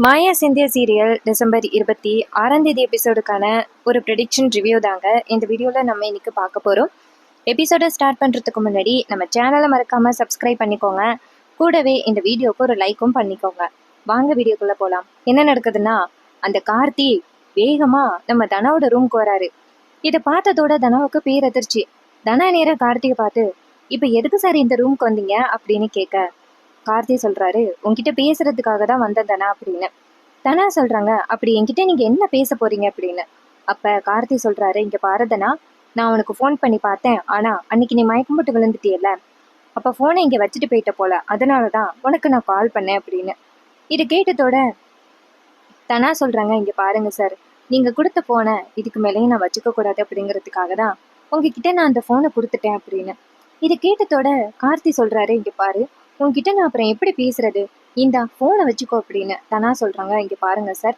மாயா Scindia serial December 26 எபிசோடுக்கான ஒரு prediction review தாங்க இந்த வீடியோவில் நம்ம இன்னைக்கு பார்க்க போகிறோம். எபிசோடை ஸ்டார்ட் பண்ணுறதுக்கு முன்னாடி நம்ம சேனலை மறக்காமல் சப்ஸ்கிரைப் பண்ணிக்கோங்க. கூடவே இந்த வீடியோக்கு ஒரு லைக்கும் பண்ணிக்கோங்க. வாங்க வீடியோக்குள்ளே போகலாம். என்ன நடக்குதுன்னா, அந்த கார்த்தி வேகமாக நம்ம தனாவோட ரூம்க்கு வராரு. இதை பார்த்ததோட தனாவுக்கு பேரதிர்ச்சி. தனா நேரம் கார்த்தியை பார்த்து, இப்போ எதுக்கு சார் இந்த ரூம்க்கு வந்தீங்க அப்படின்னு கேட்க, கார்த்தி சொல்றாரு, உன்கிட்ட பேசுறதுக்காக தான் வந்தேன் தனா அப்படின்னு. தனா சொல்றாங்க, அப்படி என்கிட்ட நீங்க என்ன பேச போறீங்க அப்படின்னு. அப்ப கார்த்தி சொல்றாரு, இங்க பாரு தனா, நான் உனக்கு ஃபோன் பண்ணி பார்த்தேன், ஆனா அன்னைக்கு நீ மயக்கம் போட்டு விழுந்துட்டியல்ல, அப்ப போனை இங்க வச்சுட்டு போயிட்ட போல, அதனாலதான் உனக்கு நான் கால் பண்ணேன் அப்படின்னு. இது கேட்டதோட தனா சொல்றாங்க, இங்க பாருங்க சார், நீங்க கொடுத்த போனை இதுக்கு மேலேயும் நான் வச்சுக்க கூடாது அப்படிங்கிறதுக்காக தான் உங்ககிட்ட நான் அந்த போனை கொடுத்துட்டேன் அப்படின்னு. இது கேட்டதோட கார்த்தி சொல்றாரு, இங்க பாரு, உன்கிட்ட நான் அப்புறம் எப்படி பேசுறது, இந்த போனை வச்சுக்கோ அப்படின்னு. தனா சொல்றாங்க, இங்க பாருங்க சார்,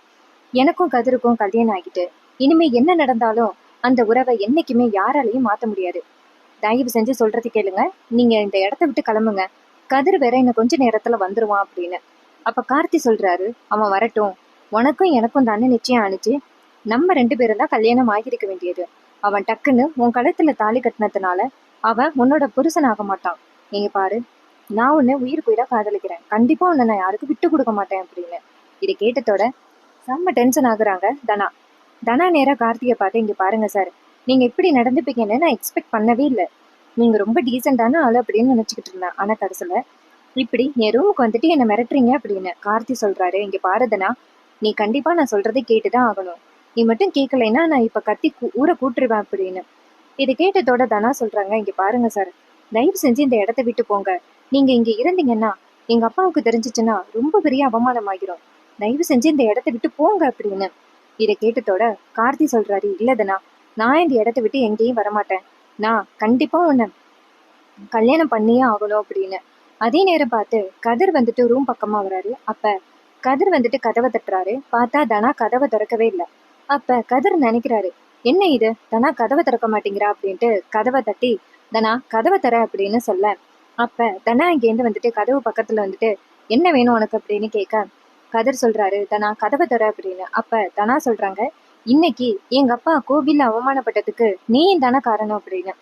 எனக்கும் கதிருக்கும் கல்யாணம் ஆகிட்டு இனிமே என்ன நடந்தாலும் அந்த உறவை என்னைக்குமே யாராலையும் மாத்த முடியாது. தயவு செஞ்சு சொல்றது கேளுங்க, நீங்க இந்த இடத்த விட்டு கிளம்புங்க, கதிர் வேற இன்னும் கொஞ்ச நேரத்துல வந்துருவான் அப்படின்னு. அப்ப கார்த்தி சொல்றாரு, அவன் வரட்டும், உனக்கும் எனக்கும் தானே நிச்சயம் ஆனிச்சு, நம்ம 2 பேரும் தான் கல்யாணம் ஆகியிருக்க வேண்டியது. அவன் டக்குன்னு உன் கழுத்துல தாலி கட்டினதுனால அவன் உன்னோட புருஷன் ஆக மாட்டான். நீங்க பாரு, நான் உன்னை உயிருக்கு உயிரா காதலிக்கிறேன், கண்டிப்பா உன்னை நான் யாருக்கும் விட்டு கொடுக்க மாட்டேன் அப்படின்னு. இதை கேட்டதோட செம்ம டென்ஷன் ஆகுறாங்க தனா. தனா நேரா கார்த்திகை பார்த்து, இங்க பாருங்க சார், நீங்க இப்படி நடந்துப்பீங்கன்னு நான் எக்ஸ்பெக்ட் பண்ணவே இல்லை. நீங்க ரொம்ப டீசெண்டான ஆளு அப்படின்னு நினைச்சுக்கிட்டு இருந்தேன், ஆனா கடைசியில இப்படி என் ரூமுக்கு வந்துட்டு என்ன மிரட்டுறீங்க அப்படின்னு. கார்த்தி சொல்றாரு, இங்க பாருதனா, நீ கண்டிப்பா நான் சொல்றதை கேட்டுதான் ஆகணும், நீ மட்டும் கேட்கலைன்னா நான் இப்ப கத்தி ஊரை கூட்டுருவேன் அப்படின்னு. இதை கேட்டதோட தனா சொல்றாங்க, இங்க பாருங்க சார், தயவு செஞ்சு இந்த இடத்த விட்டு போங்க, நீங்க இங்க இருந்தீங்கன்னா எங்க அப்பாவுக்கு தெரிஞ்சிச்சுன்னா ரொம்ப பெரிய அவமானம் ஆகிரும், தயவு செஞ்சு இந்த இடத்த விட்டு போங்க அப்படின்னு. இதை கேட்டதோட கார்த்தி சொல்றாரு, இல்லதனா, நான் இந்த இடத்த விட்டு எங்கேயும் வரமாட்டேன், நான் கண்டிப்பா உன்னை கல்யாணம் பண்ணியே ஆகணும் அப்படின்னு. அதே நேரம் பார்த்து கதிர் வந்துட்டு ரூம் பக்கமா வராரு. அப்ப கதிர் வந்துட்டு கதவை தட்டுறாரு. பார்த்தா தனா கதவை திறக்கவே இல்லை. அப்ப கதிர் நினைக்கிறாரு, என்ன இது, தனா கதவை திறக்க மாட்டேங்கிறா அப்படின்ட்டு கதவை தட்டி, தனா கதவை தர அப்படின்னு சொல்ல, அப்ப தனா இங்கேருந்து வந்துட்டு கதவு பக்கத்துல வந்துட்டு, என்ன வேணும் உனக்கு அப்படின்னு கேட்க, கதிர் சொல்றாரு, தனா கதவை தர அப்படின்னு. அப்ப தனா சொல்றாங்க, இன்னைக்கு எங்க அப்பா கோவில்ல அவமானப்பட்டதுக்கு நீயும் தானே காரணம் அப்படின்னு.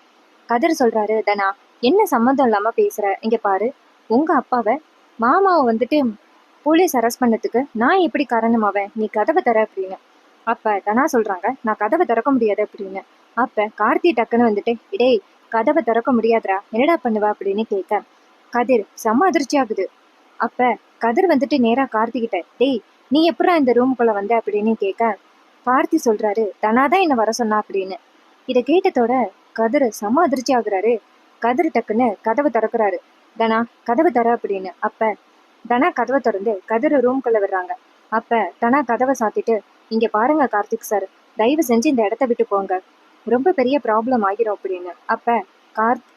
கதிர் சொல்றாரு, தனா என்ன சம்மந்தம் இல்லாம பேசுற, இங்க பாரு, உங்க அப்பாவை மாமாவை வந்துட்டு போலீஸ் அரெஸ்ட் பண்ணதுக்கு நான் எப்படி காரணமாவேன், நீ கதவை தர அப்படின்னு. அப்ப தனா சொல்றாங்க, நான் கதவை திறக்க முடியாது அப்படின்னு. அப்ப கார்த்தி டக்குன்னு வந்துட்டு, இடேய், கதவை திறக்க முடியாதுடா, என்னடா பண்ணுவ அப்படின்னு கேட்க, கதிர் செம்ம அதிர்ச்சி ஆகுது. அப்ப கதிர் வந்துட்டு நேரா கார்த்தி கிட்ட, டேய், நீ எப்படா இந்த ரூமுக்குள்ள வந்த அப்படின்னு கேட்க, கார்த்தி சொல்றாரு, தனாதான் என்ன வர சொன்னா அப்படின்னு. இதை கேட்டதோட கதிர் செம்ம அதிர்ச்சி ஆகுறாரு. கதிர் டக்குன்னு கதவை திறக்கிறாரு, தனா கதவை தர அப்படின்னு. அப்ப தனா கதவை திறந்து கதிர் ரூம்குள்ள விடுறாங்க. அப்ப தனா கதவை சாத்திட்டு, இங்க பாருங்க கார்த்திக் சார், தயவு செஞ்சு இந்த இடத்த விட்டு போங்க, ரொம்ப பெரிய ப்ராப்ளம் ஆகிரும் அப்படின்னு. அப்ப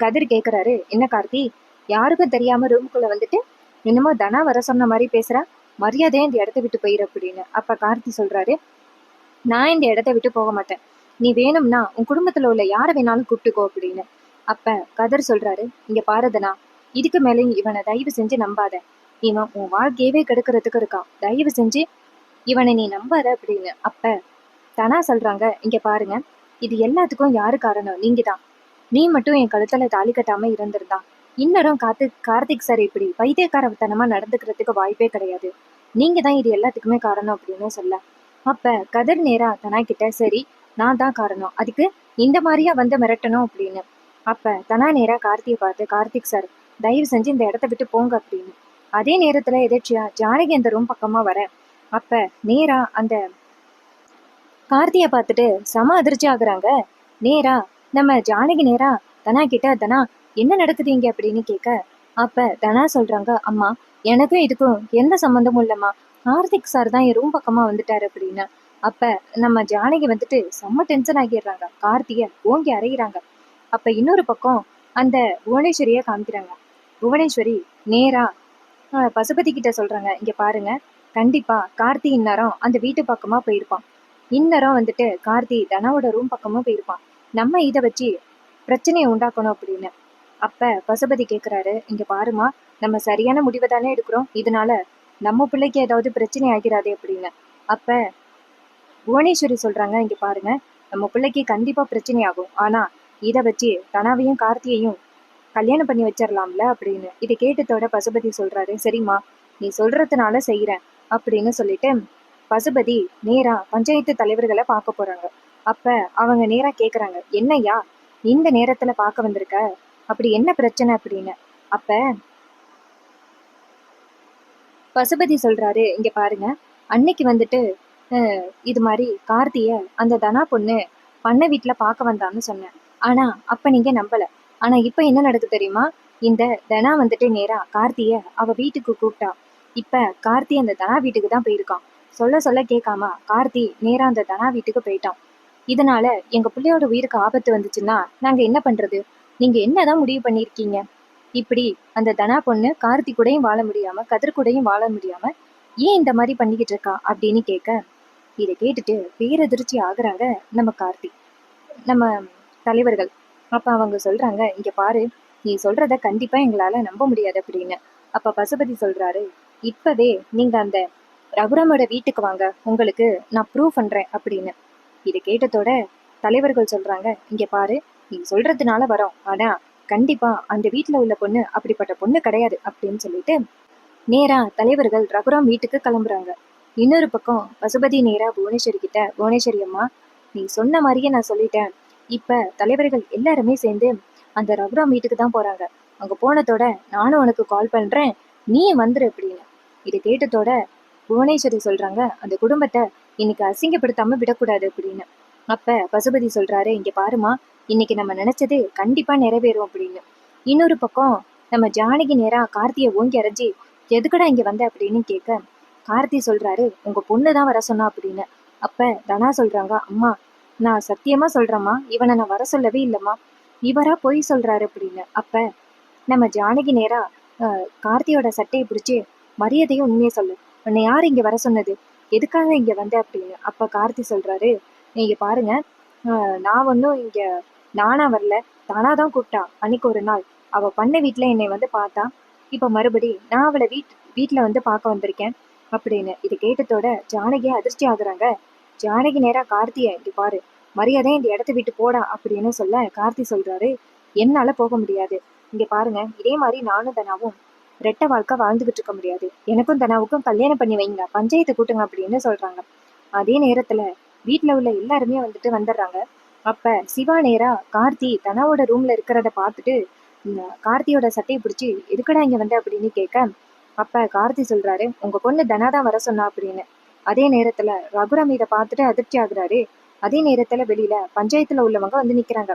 கதிர் கேக்குறாரு, என்ன கார்த்தி, யாருக்கும் தெரியாம ரூமுக்குள்ள வந்துட்டு என்னமோ தனா வர சொன்ன மாதிரி பேசுற, மரியாதையா இந்த இடத்த விட்டு போயிரு அப்படின்னு. அப்ப கார்த்தி சொல்றாரு, நான் இந்த இடத்த விட்டு போக மாட்டேன், நீ வேணும்னா உன் குடும்பத்துல உள்ள யாரை வேணாலும் கூப்பிட்டுக்கோ அப்படின்னு. அப்ப கதிர் சொல்றாரு, இங்க பாருதனா, இதுக்கு மேலேயும் இவனை தயவு செஞ்சு நம்பாத, இவன் உன் வாழ்க்கையவே கெடுக்கிறதுக்கு இருக்கான், தயவு செஞ்சு இவனை நீ நம்பாத அப்படின்னு. அப்ப தனா சொல்றாங்க, இங்க பாருங்க, இது எல்லாத்துக்கும் யாரு காரணம், நீங்க தான். நீ மட்டும் என் கழுத்துல தாலி கட்டாம இருந்திருந்தா இன்னரும் கார்த்திக் சார் இப்படி பைத்தியக்காரத்தனமா நடந்துக்கிறதுக்கு வாய்ப்பே கிடையாது, நீங்க தான் இது எல்லாத்துக்குமே காரணம் அப்படின்னு சொல்ல, அப்ப கதிர் நேரா தனா கிட்ட, சரி, நான் தான் காரணம், அதுக்கு இந்த மாதிரியா வந்து மிரட்டணும் அப்படின்னு. அப்ப தனா நேரா கார்த்தியை பார்த்து, கார்த்திக் சார், தயவு செஞ்சு இந்த இடத்த விட்டு போங்க அப்படின்னு. அதே நேரத்துல எதிர்ச்சியா ஜானகி அந்த ரூம் பக்கமா வர, அப்ப நேரா அந்த கார்த்திய பார்த்துட்டு செம அதிர்ச்சி ஆகுறாங்க. நேரா நம்ம ஜானகி நேரா தனா கிட்ட, தனா என்ன நடக்குது இங்க அப்படின்னு கேட்க, அப்ப தனா சொல்றாங்க, அம்மா எனக்கும் இதுக்கும் எந்த சம்மந்தமும் இல்லம்மா, கார்த்திக் சார் தான் என் ரூம் பக்கமா வந்துட்டாரு அப்படின்னு. அப்ப நம்ம ஜானகி வந்துட்டு செம்ம டென்ஷன் ஆகிடுறாங்க, கார்த்திய ஓங்கி அறையிறாங்க. அப்ப இன்னொரு பக்கம் அந்த புவனேஸ்வரிய காமிக்கிறாங்க. புவனேஸ்வரி நேரா பசுபதி கிட்ட சொல்றாங்க, இங்க பாருங்க, கண்டிப்பா கார்த்தி இந்நேரம் அந்த வீட்டு பக்கமா போயிருப்பான், இந்நேரம் வந்துட்டு கார்த்தி தனாவோட ரூம் பக்கமா போயிருப்பான், நம்ம இதை வச்சு பிரச்சனையை உண்டாக்கணும் அப்படின்னு. அப்ப பசுபதி கேக்குறாரு, இங்க பாருமா, நம்ம சரியான முடிவை தானே எடுக்கிறோம், இதனால நம்ம பிள்ளைக்கு ஏதாவது பிரச்சனை ஆகிறாதே அப்படின்னு. அப்ப புவனேஸ்வரி சொல்றாங்க, இங்க பாருங்க, நம்ம பிள்ளைக்கு கண்டிப்பா பிரச்சனை ஆகும். ஆனா இதை வச்சு தனாவையும் கார்த்தியையும் கல்யாணம் பண்ணி வச்சிடலாம்ல அப்படின்னு. இதை கேட்டதோட பசுபதி சொல்றாரு, சரிம்மா நீ சொல்றதுனால செய்யறேன் அப்படின்னு சொல்லிட்டு பசுபதி நேரா பஞ்சாயத்து தலைவர்களை பார்க்க போறாங்க. அப்ப அவங்க நேரா கேக்குறாங்க, என்னய்யா இந்த நேரத்துல பார்க்க வந்திருக்க, அப்படி என்ன பிரச்சனை அப்படின்னு. அப்ப பசுபதி சொல்றாரு, இங்க பாருங்க, அன்னைக்கு வந்துட்டு இது மாதிரி கார்த்திய அந்த தனா பொண்ணு பண்ண வீட்டுல பார்க்க வந்தான்னு சொன்னேன். ஆனா அப்ப நீங்க நம்பல. ஆனா இப்ப என்ன நடக்கு தெரியுமா, இந்த தனா வந்துட்டு நேரா கார்த்திய அவ வீட்டுக்கு கூப்பிட்டா. இப்ப கார்த்தி அந்த தனா வீட்டுக்கு தான் போயிருக்கான். சொல்ல சொல்ல கேட்காம கார்த்தி நேரா அந்த தனா வீட்டுக்கு போயிட்டான். இதனால எங்க பிள்ளையோட உயிருக்கு ஆபத்து வந்துச்சுன்னா நாங்க என்ன பண்றது? நீங்க என்னதான் முடிவு பண்ணிருக்கீங்க? இப்படி அந்த தனா பொண்ணு கார்த்தி கூடயும் வாழ முடியாம கதிர் கூடயும் வாழ முடியாம ஏன் இந்த மாதிரி பண்ணிக்கிட்டு இருக்கா அப்படின்னு கேட்க, இதை கேட்டுட்டு பேரதிர்ச்சி ஆகுறாங்க நம்ம கார்த்தி, நம்ம தலைவர்கள். அப்ப அவங்க சொல்றாங்க, இங்க பாரு, நீ சொல்றத கண்டிப்பா எங்களால நம்ப முடியாது அப்படின்னு. அப்ப பசுபதி சொல்றாரு, இப்பவே நீங்க அந்த ரகுராமோட வீட்டுக்கு வாங்க, உங்களுக்கு நான் ப்ரூவ் பண்றேன் அப்படின்னு. இதை கேட்டதோட தலைவர்கள் சொல்றாங்க, இங்க பாரு, நீ சொல்றதுனால வரோம், ஆனா கண்டிப்பா அந்த வீட்டுல உள்ள பொண்ணு அப்படிப்பட்ட பொண்ணு கிடையாது அப்படின்னு சொல்லிட்டு நேரா தலைவர்கள் ரகுராம் வீட்டுக்கு கிளம்புறாங்க. இன்னொரு பக்கம் பசுபதி நேரா புவனேஸ்வரி கிட்ட, புவனேஸ்வரி அம்மா, நீ சொன்ன மாதிரியே நான் சொல்லிட்டேன். இப்ப தலைவர்கள் எல்லாருமே சேர்ந்து அந்த ரகுராம் வீட்டுக்கு தான் போறாங்க. அங்க போனதோட நானும் உனக்கு கால் பண்றேன், நீ வந்துரு அப்படின்னு. இதை கேட்டதோட புவனேஸ்வரி சொல்றாங்க, அந்த குடும்பத்தை இன்னைக்கு அசிங்கப்படுத்தாம விடக்கூடாது அப்படின்னு. அப்ப பசுபதி சொல்றாரு, இங்க பாருமா, இன்னைக்கு நம்ம நினைச்சது கண்டிப்பா நிறைவேறும் அப்படின்னு. இன்னொரு பக்கம் நம்ம ஜானகி நேரா கார்த்தியை ஓங்கி அரைஞ்சி, எதுக்கடா இங்க வந்த அப்படின்னு கேட்க, கார்த்தி சொல்றாரு, உங்க பொண்ணுதான் வர சொன்னா அப்படின்னு. அப்ப தனா சொல்றாங்க, அம்மா நான் சத்தியமா சொல்றேம்மா, இவனை நான் வர சொல்லவே இல்லம்மா, இவரா பொய் சொல்றாரு அப்படின்னு. அப்ப நம்ம ஜானகி நேரா கார்த்தியோட சட்டையை பிடிச்சி, மரியாதையும் உண்மையை சொல்லு, உன்னை யார் இங்க வர சொன்னது, எதுக்காக இங்க வந்த அப்படின்னு. அப்ப கார்த்தி சொல்றாரு, நீங்க பாருங்க, நான் ஒன்றும் இங்க நானா வரல, தானாதான் கூப்பிட்டா. அன்னைக்கு ஒரு நாள் அவ பண்ண வீட்டுல என்னை வந்து பார்த்தா, இப்ப மறுபடி நான் அவளை வீட்டுல வந்து பார்க்க வந்திருக்கேன் அப்படின்னு. இது கேட்டதோட ஜானகியே அதிர்ச்சி ஆகுறாங்க. ஜானகி நேரா கார்த்திய, இங்க பாரு, மரியாதை இந்த இடத்த விட்டு போடா அப்படின்னு சொல்ல, கார்த்தி சொல்றாரு, என்னால போக முடியாது. இங்க பாருங்க, இதே மாதிரி நானும் தனாவும் ரெட்டை வாழ்க்கை வாழ்ந்துகிட்டு இருக்க முடியாது. எனக்கும் தனாவுக்கும் கல்யாணம் பண்ணி வைங்க, பஞ்சாயத்து கூட்டுங்க அப்படின்னு சொல்றாங்க. அதே நேரத்துல வீட்டுல உள்ள எல்லாருமே வந்துட்டு வந்துடுறாங்க. அப்ப சிவா நேரா கார்த்தி தனாவோட ரூம்ல இருக்கிறத பார்த்துட்டு கார்த்தியோட சட்டையை பிடிச்சி, எதுக்கடா இங்க வந்த அப்படின்னு கேட்க, அப்ப கார்த்தி சொல்றாரு, உங்க பொண்ணு தனாதான் வர சொன்னா அப்படின்னு. அதே நேரத்துல ரகுராம் இதை பார்த்துட்டு அதிர்ச்சி ஆகுறாரு. அதே நேரத்துல வெளியில பஞ்சாயத்துல உள்ளவங்க வந்து நிக்கிறாங்க.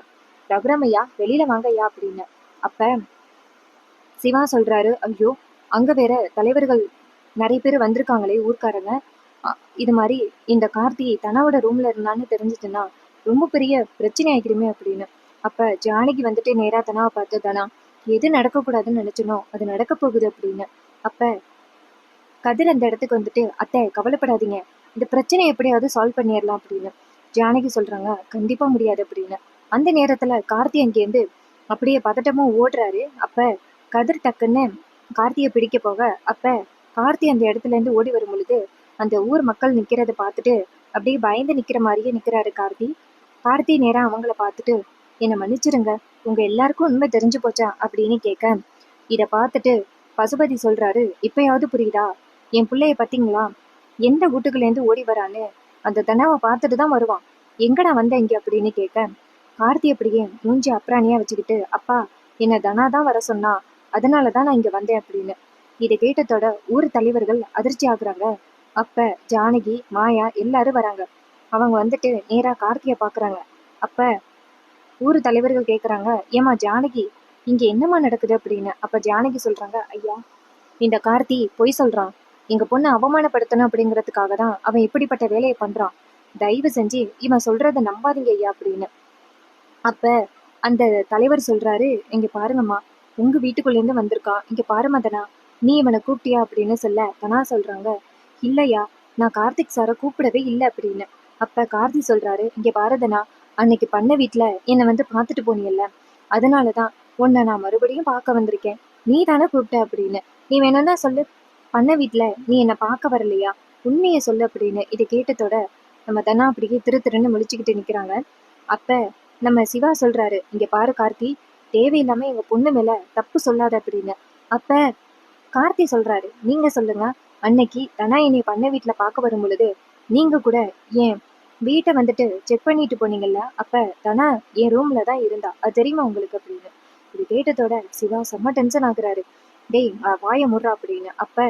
ரகுராம் ஐயா வெளியில வாங்க ஐயா அப்படின்னு. அப்ப சிவா சொல்றாரு, ஐயோ அங்க வேற தலைவர்கள் நிறைய பேர் வந்திருக்காங்களே ஊர்க்காரங்க, இது மாதிரி இந்த கார்த்தி தனாவோட ரூம்ல இருந்தான்னு தெரிஞ்சுச்சுன்னா ரொம்ப பெரிய பிரச்சனை ஆகிருமே அப்படின்னு. அப்ப ஜானகி வந்துட்டு நேரா தனாவை பார்த்து, தனா எது நடக்கக்கூடாதுன்னு நினைச்சனோ அது நடக்க போகுது அப்படின்னு. அப்ப கதிர் அந்த இடத்துக்கு வந்துட்டு, அத்தை கவலைப்படாதீங்க, இந்த பிரச்சனை எப்படியாவது சால்வ் பண்ணிடலாம் அப்படின்னு. ஜானகி சொல்றாங்க, கண்டிப்பா முடியாது அப்படின்னு. அந்த நேரத்துல கார்த்தி அங்கேருந்து அப்படியே பதட்டமும் ஓடுறாரு. அப்ப கதிர் டக்குன்னு கார்த்தியை பிடிக்க போக, அப்ப கார்த்தி அந்த இடத்துல இருந்து ஓடி வரும் பொழுது அந்த ஊர் மக்கள் நிக்கிறத பார்த்துட்டு அப்படியே பயந்து நிக்கிற மாதிரியே நிக்கிறாரு கார்த்தி. கார்த்தி நேரா அவங்கள பார்த்துட்டு, என்னை மன்னிச்சிருங்க, உங்க எல்லாருக்கும் உண்மை தெரிஞ்சு போச்சா அப்படின்னு கேட்க, இதை பார்த்துட்டு பசுபதி சொல்றாரு, இப்பயாவது புரியுதா, என் பிள்ளைய பார்த்தீங்களா, எந்த வீட்டுக்குள்ளேருந்து ஓடி வரான்னு அந்த தனாவை பார்த்துட்டு தான் வருவான், எங்கடா வந்த இங்க அப்படின்னு கேட்க, கார்த்தி அப்படியே மூஞ்சி அப்ராணியா வச்சுக்கிட்டு, அப்பா என்னை தனா தான் வர சொன்னா, அதனால தான் நான் இங்க வந்தேன் அப்படின்னு. இதை கேட்டதோட ஊர் தலைவர்கள் அதிர்ச்சி ஆகுறாங்க. அப்ப ஜானகி மாயா எல்லாரும் வராங்க. அவங்க வந்துட்டு நேரா கார்த்தியை பாக்குறாங்க. அப்ப ஊர் தலைவர்கள் கேக்குறாங்க, ஏமா ஜானகி இங்க என்னமா நடக்குது அப்படின்னு. அப்ப ஜானகி சொல்றாங்க, ஐயா இந்த கார்த்தி பொய் சொல்றான், எங்க பொண்ணை அவமானப்படுத்தணும் அப்படிங்கிறதுக்காக தான் அவன் இப்படிப்பட்ட வேலையை பண்றான், தயவு செஞ்சு இவன் சொல்றத நம்பாதீங்க ஐயா அப்படின்னு. அப்ப அந்த தலைவர் சொல்றாரு, இங்க பாருங்கம்மா, உங்க வீட்டுக்குள்ள இருந்து வந்திருக்கான், இங்க பாரு மதனா, நீ இவனை கூப்பிட்டியா அப்படின்னு சொல்ல, தனா சொல்றாங்க, இல்லையா நான் கார்த்திக் சாரை கூப்பிடவே இல்லை அப்படின்னு. அப்ப கார்த்தி சொல்றாரு, இங்க பாரதனா, அன்னைக்கு பண்ண வீட்டுல என்னை வந்து பார்த்துட்டு போனியல்ல, அதனாலதான் உன்னை நான் மறுபடியும் பார்க்க வந்திருக்கேன், நீ தானே கூப்பிட்ட அப்படின்னு. நீ வேணும்னா சொல்லு, பண்ண வீட்டில் நீ என்னை பார்க்க வரலையா, உண்மையை சொல்லு அப்படின்னு இதை கேட்டதோட நம்ம தனா அப்படியே திரு திருன்னு முழிச்சுக்கிட்டு நிற்கிறாங்க. அப்போ நம்ம சிவா சொல்கிறாரு, இங்கே பாரு கார்த்தி, தேவையில்லாமல் எங்கள் பொண்ணு மேலே தப்பு சொல்லாத அப்படின்னு. அப்போ கார்த்தி சொல்கிறாரு, நீங்கள் சொல்லுங்க, அன்னைக்கு தனா என்னை பண்ண வீட்டில் பார்க்க வரும் பொழுது நீங்கள் கூட ஏன் வீட்டை வந்துட்டு செக் பண்ணிட்டு போனீங்கல்ல, அப்போ தனா என் ரூமில் தான் இருந்தா, அது தெரியுமா உங்களுக்கு அப்படின்னு. இது கேட்டதோட சிவா செம்ம டென்ஷன் ஆகுறாரு. டேய் வாயை முடுறா அப்படின்னு. அப்ப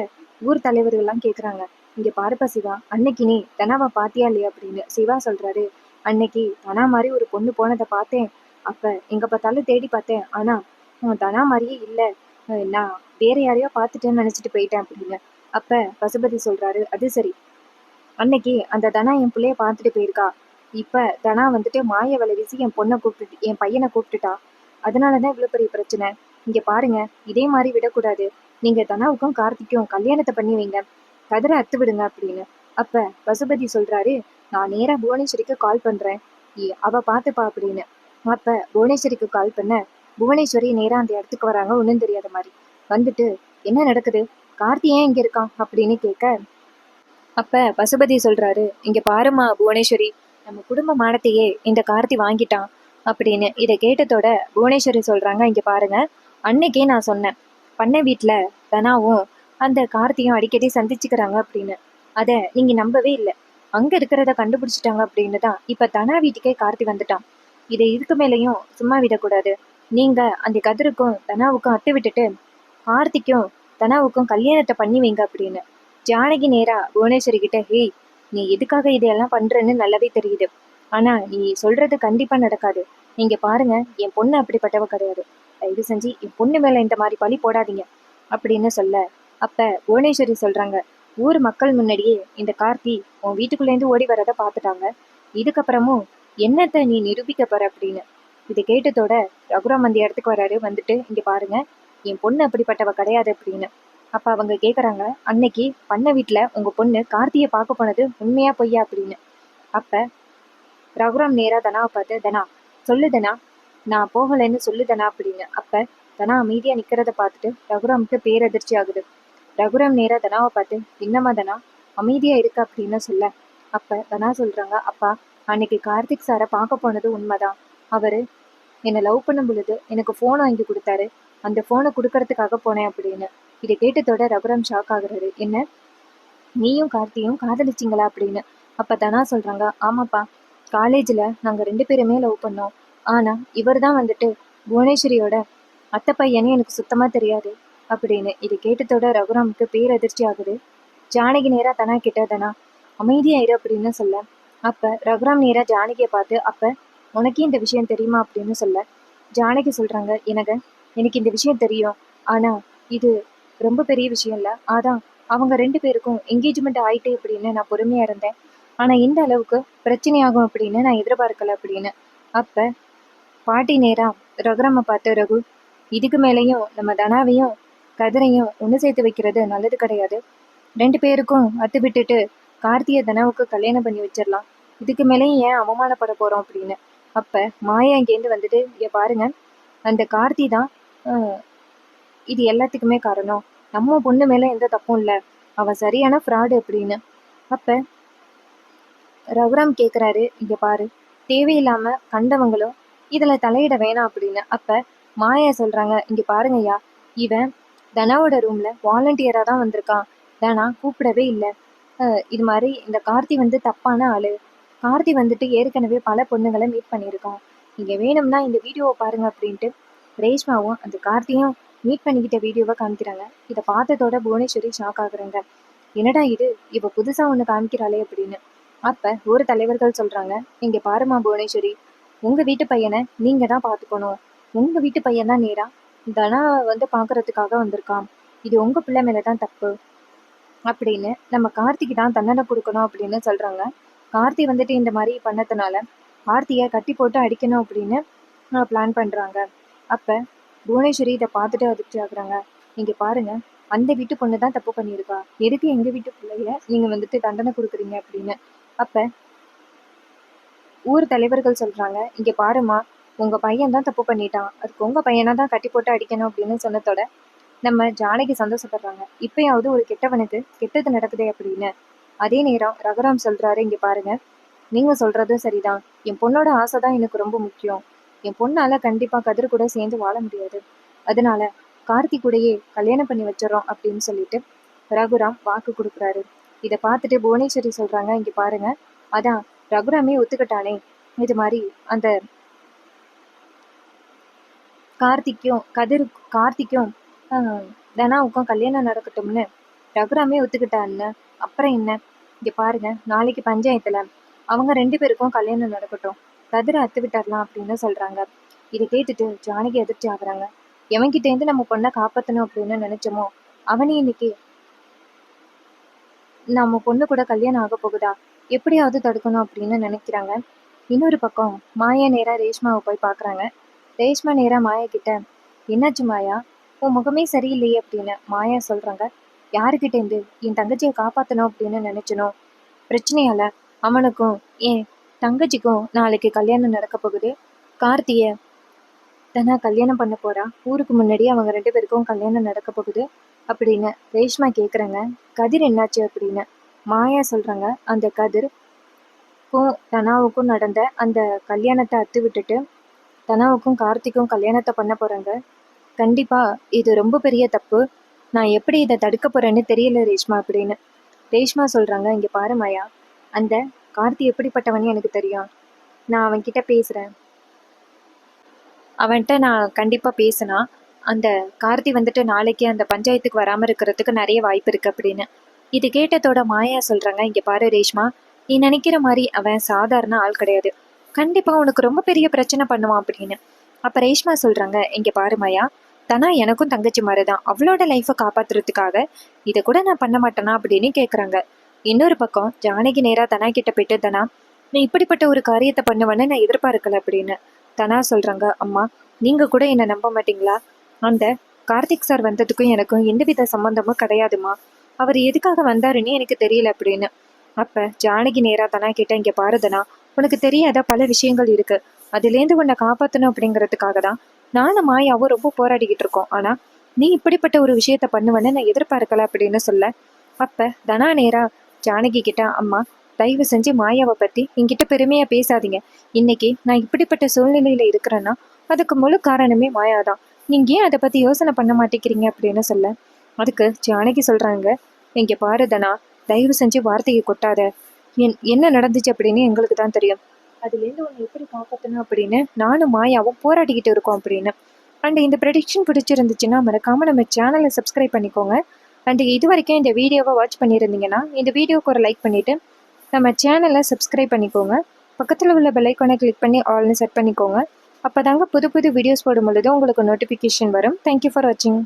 ஊர் தலைவர்கள்லாம் கேக்குறாங்க, இங்க பாருப்பா சிவா, அன்னைக்கு நீ தனாவை பாத்தியா இல்லையா அப்படின்னு. சிவா சொல்றாரு, அன்னைக்கு தனா மாதிரி ஒரு பொண்ணு போனதை பார்த்தேன். அப்ப எங்க பார்த்தாலும் தேடி பார்த்தேன், ஆனா தனா மாதிரியே இல்ல, நான் வேற யாரையோ பார்த்துட்டேன்னு நினைச்சிட்டு போயிட்டேன் அப்படின்னு. அப்ப பசுபதி சொல்றாரு, அது சரி, அன்னைக்கு அந்த தனா என் பிள்ளைய பார்த்துட்டு போயிருக்கா, இப்ப தனா வந்துட்டு மாய வலை வீசி என் பொண்ணை கூப்பிட்டு என் பையனை கூப்பிட்டுட்டா, அதனாலதான் இவ்வளவு பெரிய பிரச்சனை. இங்க பாருங்க, இதே மாதிரி விடக்கூடாது, நீங்க தனாவுக்கும் கார்த்திக்கும் கல்யாணத்தை பண்ணி வைங்க, கதிரை அத்து விடுங்க அப்படின்னு. அப்ப பசுபதி சொல்றாரு, நான் நேரா புவனேஸ்வரிக்கு கால் பண்றேன், அவ பார்த்துப்பா அப்படின்னு. அப்ப புவனேஸ்வரிக்கு கால் பண்ண புவனேஸ்வரி நேரா அந்த இடத்துக்கு வராங்க, ஒன்றும் தெரியாத மாதிரி வந்துட்டு, என்ன நடக்குது, கார்த்தி ஏன் இங்க இருக்கான் அப்படின்னு கேட்க, அப்ப பசுபதி சொல்றாரு, இங்க பாருமா புவனேஸ்வரி, நம்ம குடும்ப மானத்தையே இந்த கார்த்தி வாங்கிட்டான் அப்படின்னு. இதை கேட்டதோட புவனேஸ்வரி சொல்றாங்க, இங்க பாருங்க, அன்னைக்கே நான் சொன்னேன், பண்ண வீட்டுல தனாவும் அந்த கார்த்தியும் அடிக்கடி சந்திச்சுக்கிறாங்க அப்படின்னு. அதை நீங்க நம்பவே இல்லை, அங்க இருக்கிறத கண்டுபிடிச்சிட்டாங்க அப்படின்னு தான் இப்ப தனா வீட்டுக்கே கார்த்தி வந்துட்டான். இதை இதுக்கு மேலேயும் சும்மா விடக்கூடாது, நீங்க அந்த கதிருக்கும் தனாவுக்கும் அத்து விட்டுட்டு கார்த்திக்கும் தனாவுக்கும் கல்யாணத்தை பண்ணி வைங்க அப்படின்னு. ஜானகி நேரா புவனேஸ்வரி கிட்ட, ஹேய், நீ எதுக்காக இதையெல்லாம் பண்றன்னு நல்லாவே தெரியுது, ஆனா நீ சொல்றது கண்டிப்பா நடக்காது, நீங்க பாருங்க, என் பொண்ணு அப்படிப்பட்டவ கிடையாது, தயவு செஞ்சு என் பொண்ணு மேல இந்த மாதிரி பழி போடாதீங்க அப்படின்னு சொல்ல, அப்ப புவனேஸ்வரி சொல்றாங்க, ஊர் மக்கள் முன்னாடியே இந்த கார்த்தி உன் வீட்டுக்குள்ளேருந்து ஓடி வரதை பார்த்துட்டாங்க, இதுக்கப்புறமும் என்னத்தை நீ நிரூபிக்க போற அப்படின்னு. இதை கேட்டதோட ரகுராம் அந்த இடத்துக்கு வராரு. வந்துட்டு, இங்க பாருங்க, என் பொண்ணு அப்படிப்பட்டவ கிடையாது அப்படின்னு. அப்ப அவங்க கேக்குறாங்க, அன்னைக்கு பண்ண வீட்டுல உங்க பொண்ணு கார்த்தியை பார்க்க போனது உண்மையா பொய்யா அப்படின்னு. அப்ப ரகுராம் நேரா தனாவை பார்த்து, தனா சொல்லு தனா, நான் போகலைன்னு சொல்லு தனா அப்படின்னு. அப்ப தனா அமைதியா நிக்கிறத பார்த்துட்டு ரகுராமுக்கு பேரதிர்ச்சி ஆகுது. ரகுராம் நேரா தனாவை பார்த்து, என்னம்மா தனா அமைதியா இருக்கு அப்படின்னு சொல்ல, அப்ப தனா சொல்றாங்க, அப்பா, அன்னைக்கு கார்த்திக் சாரை பார்க்க போனது உண்மைதான், அவரு என்னை லவ் பண்ணும் பொழுது எனக்கு ஃபோன் வாங்கி கொடுத்தாரு, அந்த ஃபோனை கொடுக்கறதுக்காக போனேன் அப்படின்னு. இதை கேட்டதோட ரகுராம் ஷாக் ஆகுறாரு, என்ன நீயும் கார்த்தியும் காதலிச்சிங்களா அப்படின்னு. அப்ப தனா சொல்றாங்க, ஆமாப்பா, காலேஜ்ல நாங்க 2 பேருமே லவ் பண்ணோம், ஆனா இவர் தான் வந்துட்டு புவனேஸ்வரியோட அத்தை பையனே எனக்கு சுத்தமா தெரியாது அப்படின்னு. இது கேட்டதோட ரகுராமுக்கு பேரதிர்ச்சி ஆகுது. ஜானகி நேரா தனா கிட்ட, தனா அமைதியாயிரு அப்படின்னு சொல்ல, அப்ப ரகுராம் நேரா ஜானகியை பார்த்து, அப்ப உனக்கே இந்த விஷயம் தெரியுமா அப்படின்னு சொல்ல, ஜானகி சொல்றாங்க, எனக்கு இந்த விஷயம் தெரியும், ஆனா இது ரொம்ப பெரிய விஷயம் இல்ல, அதான் அவங்க 2 பேருக்கும் என்கேஜ்மெண்ட் ஆயிட்டு அப்படின்னு நான் பொறுமையா இருந்தேன், ஆனா இந்த அளவுக்கு பிரச்சனையாகும் அப்படின்னு நான் எதிர்பார்க்கல அப்படின்னு. அப்ப பாட்டி நேரா ரகுராம பார்த்து, ரகு, இதுக்கு மேலேயும் நம்ம தனாவையும் கதிரையும் ஒன்று சேர்த்து வைக்கிறது நல்லது கிடையாது, 2 பேருக்கும் அத்து விட்டுட்டு கார்த்தியை தனாவுக்கு கல்யாணம் பண்ணி வச்சிடலாம், இதுக்கு மேலேயும் ஏன் அவமானப்பட போறோம் அப்படின்னு. அப்ப மாயா இங்கேருந்து வந்துட்டு, இங்க பாருங்க, அந்த கார்த்தி தான் இது எல்லாத்துக்குமே காரணம், நம்ம பொண்ணு மேல எந்த தப்பும் இல்லை, அவன் சரியான ஃப்ராடு அப்படின்னு. அப்ப ரகுராம் கேக்குறாரு, இங்க பாரு, தேவையில்லாம கண்டவங்களும் இதுல தலையிட வேணாம் அப்படின்னு. அப்ப மாயா சொல்றாங்க, இங்க பாருங்கய்யா, இவன் தனாவோட ரூம்ல வாலண்டியரா தான் வந்திருக்கான், தனா கூப்பிடவே இல்லை, இது மாதிரி இந்த கார்த்தி வந்து தப்பான ஆளு, கார்த்தி வந்துட்டு ஏற்கனவே பல பொண்ணுங்களை மீட் பண்ணியிருக்கான், நீங்க வேணும்னா இந்த வீடியோவை பாருங்க அப்படின்ட்டு ரேஷ்மாவும் அந்த கார்த்தியும் மீட் பண்ணிக்கிட்ட வீடியோவை காமிக்கிறாங்க. இதை பார்த்ததோட புவனேஸ்வரி ஷாக் ஆகுறாங்க, என்னடா இது, இவ புதுசா ஒண்ணு காமிக்கிறாளே அப்படின்னு. அப்ப ஒரு தலைவர்கள் சொல்றாங்க, இங்க பாருமா புவனேஸ்வரி, உங்க வீட்டு பையனை நீங்க தான் பாத்துக்கணும், உங்க வீட்டு பையன் தான் நேரா தனா வந்து பாக்குறதுக்காக வந்திருக்கான், இது உங்க பிள்ளை மேலதான் தப்பு அப்படின்னு, நம்ம கார்த்திக்கு தான் தண்டனை கொடுக்கணும் அப்படின்னு சொல்றாங்க. கார்த்தி வந்துட்டு இந்த மாதிரி பண்ணதுனால கார்த்தியை கட்டி போட்டு அடிக்கணும் அப்படின்னு பிளான் பண்றாங்க. அப்ப புவனேஸ்வரி இதை பார்த்துட்டு அதிர்ச்சி ஆகுறாங்க, இங்க பாருங்க, அந்த வீட்டு பொண்ணு தான் தப்பு பண்ணியிருக்கா, எதுக்கு எங்க வீட்டு பிள்ளைய நீங்க வந்துட்டு தண்டனை கொடுக்குறீங்க அப்படின்னு. அப்ப ஊர் தலைவர்கள் சொல்றாங்க, இங்க பாருமா, உங்க பையன் தான் தப்பு பண்ணிட்டான், அதுக்கு உங்க பையனா தான் கட்டி போட்டு அடிக்கணும் அப்படின்னு சொன்னதோட நம்ம ஜானகி சந்தோஷப்படுறாங்க. இப்பயாவது ஒரு கெட்டவனுக்கு கெட்டது நடக்குதே அப்படின்னு. அதே நேரம் ரகுராம் சொல்றாரு, இங்க பாருங்க, நீங்க சொல்றதும் சரிதான். என் பொண்ணோட ஆசை தான் எனக்கு ரொம்ப முக்கியம். என் பொண்ணால கண்டிப்பா கதிர் கூட சேர்ந்து வாழ முடியாது. அதனால கார்த்தி கூடயே கல்யாணம் பண்ணி வச்சிடறோம் அப்படின்னு சொல்லிட்டு ரகுராம் வாக்கு கொடுக்குறாரு. இதை பார்த்துட்டு புவனேஸ்வரி சொல்றாங்க, இங்க பாருங்க, அதான் ரகுராமே ஒத்துக்கிட்டானே, இது மாதிரி அந்த கார்த்திக்கும் தனாவுக்கும் கல்யாணம் நடக்கட்டும்னு ரகுராமே ஒத்துக்கிட்டான்னு. அப்புறம் என்ன, இங்க பாருங்க, நாளைக்கு பஞ்சாயத்துல அவங்க 2 பேருக்கும் கல்யாணம் நடக்கட்டும், கதிரை அத்து விட்டுறலாம் அப்படின்னு சொல்றாங்க. இதை கேட்டுட்டு ஜானகி அதிர்ச்சி ஆகுறாங்க. எவன்கிட்ட இருந்து நம்ம பொண்ணை காப்பாற்றணும் அப்படின்னு நினைச்சோமோ அவனே இன்னைக்கு நம்ம பொண்ணு கூட கல்யாணம் ஆக போகுதா, எப்படியாவது தடுக்கணும் அப்படின்னு நினைக்கிறாங்க. இன்னொரு பக்கம் மாயா நேரா ரேஷ்மாவை போய் பார்க்குறாங்க. ரேஷ்மா நேரா மாயா கிட்ட, என்னாச்சு மாயா, உன் முகமே சரியில்லையே அப்படின்னு மாயா சொல்றாங்க. யாருக்கிட்ட இருந்து என் தங்கச்சியை காப்பாற்றணும் அப்படின்னு நினைச்சனோ பிரச்சனையால அவனுக்கும் என் தங்கச்சிக்கும் நாளைக்கு கல்யாணம் நடக்க போகுது. கார்த்திய தனா கல்யாணம் பண்ண போறா. ஊருக்கு முன்னாடி அவங்க 2 பேருக்கும் கல்யாணம் நடக்க போகுது அப்படின்னு ரேஷ்மா கேட்குறாங்க. கதிர் என்னாச்சு அப்படின்னு மாயா சொல்றாங்க. அந்த கதிர்க்கும் தனாவுக்கும் நடந்த அந்த கல்யாணத்தை அத்து விட்டுட்டு தனாவுக்கும் கார்த்திக்கும் கல்யாணத்தை பண்ண போறாங்க. கண்டிப்பா இது ரொம்ப பெரிய தப்பு. நான் எப்படி இதை தடுக்க போறேன்னு தெரியல ரேஷ்மா அப்படின்னு ரேஷ்மா சொல்றாங்க. இங்க பாரு மாயா, அந்த கார்த்தி எப்படிப்பட்டவனே எனக்கு தெரியும். நான் அவன்கிட்ட பேசுறேன். அவன்கிட்ட நான் கண்டிப்பா பேசினா அந்த கார்த்தி வந்துட்டு நாளைக்கு அந்த பஞ்சாயத்துக்கு வராம இருக்கிறதுக்கு நிறைய வாய்ப்பு இருக்கு அப்படின்னு. இது கேட்டதோட மாயா சொல்றாங்க, இங்க பாரு ரேஷ்மா, நீ நினைக்கிற மாதிரி அவன் சாதாரண ஆள் கிடையாது. கண்டிப்பா உனக்கு ரொம்ப பெரிய பிரச்சனை பண்ணுவான் அப்படின்னு. அப்ப ரேஷ்மா சொல்றாங்க, இங்க பாரு மாயா, தனா எனக்கும் தங்கச்சி மாதிரிதான். அவளோட லைஃபை காப்பாத்துறதுக்காக இதை கூட நான் பண்ண மாட்டேனா அப்படின்னு கேக்குறாங்க. இன்னொரு பக்கம் ஜானகி நேரா தனா கிட்ட போயிட்டு, தனா, நீ இப்படிப்பட்ட ஒரு காரியத்தை பண்ணுவேன்னு நான் எதிர்பார்க்கல அப்படின்னு. தனா சொல்றாங்க, அம்மா, நீங்க கூட என்ன நம்ப மாட்டீங்களா? அந்த கார்த்திக் சார் வந்ததுக்கும் எனக்கும் எந்தவித சம்பந்தமும் கிடையாதுமா. அவர் எதுக்காக வந்தாருன்னு எனக்கு தெரியல அப்படின்னு. அப்ப ஜானகி நேரா தனா கிட்ட, இங்க பாருதனா, உனக்கு தெரியாத பல விஷயங்கள் இருக்கு. அதுலேருந்து உன்னை காப்பாற்றணும் அப்படிங்கிறதுக்காக தான் நானும் மாயாவும் ரொம்ப போராடிக்கிட்டு இருக்கோம். ஆனா நீ இப்படிப்பட்ட ஒரு விஷயத்த பண்ணுவேன்னு நான் எதிர்பார்க்கல அப்படின்னு சொல்ல. அப்ப தனா நேரா ஜானகி கிட்ட, அம்மா, தயவு செஞ்சு மாயாவை பத்தி என்கிட்ட பெருமையா பேசாதீங்க. இன்னைக்கு நான் இப்படிப்பட்ட சூழ்நிலையில இருக்கிறேன்னா அதுக்கு முழு காரணமே மாயாதான். நீங்க ஏன் அதை பத்தி யோசனை பண்ண மாட்டேங்கிறீங்க அப்படின்னு சொல்ல. அதுக்கு ஜானகி சொல்றாங்க, இங்க பாரு தனா, தயவு செஞ்சு வார்த்தையை கொட்டாத. என்ன நடந்துச்சு அப்படின்னு எங்களுக்கு தான் தெரியும். அதுலேருந்து உன்னை எப்படி காப்பாற்றணும் அப்படின்னு நானும் மாயாவும் போராடிக்கிட்டு இருக்கோம் அப்படின்னு. அண்ட் இந்த ப்ரெடிக்ஷன் பிடிச்சிருந்துச்சுன்னா மறக்காம நம்ம சேனலை சப்ஸ்கிரைப் பண்ணிக்கோங்க. அண்ட் இது வரைக்கும் இந்த வீடியோவை வாட்ச் பண்ணியிருந்தீங்கன்னா இந்த வீடியோவுக்கு ஒரு லைக் பண்ணிவிட்டு நம்ம சேனலை சப்ஸ்கிரைப் பண்ணிக்கோங்க. பக்கத்தில் உள்ள பெல் ஐக்கானை கிளிக் பண்ணி ஆல்னு செட் பண்ணிக்கோங்க. அப்போ தாங்க புது புது வீடியோஸ் போடும் பொழுது உங்களுக்கு நோட்டிஃபிகேஷன் வரும். தேங்க்யூ ஃபார் வாட்சிங்.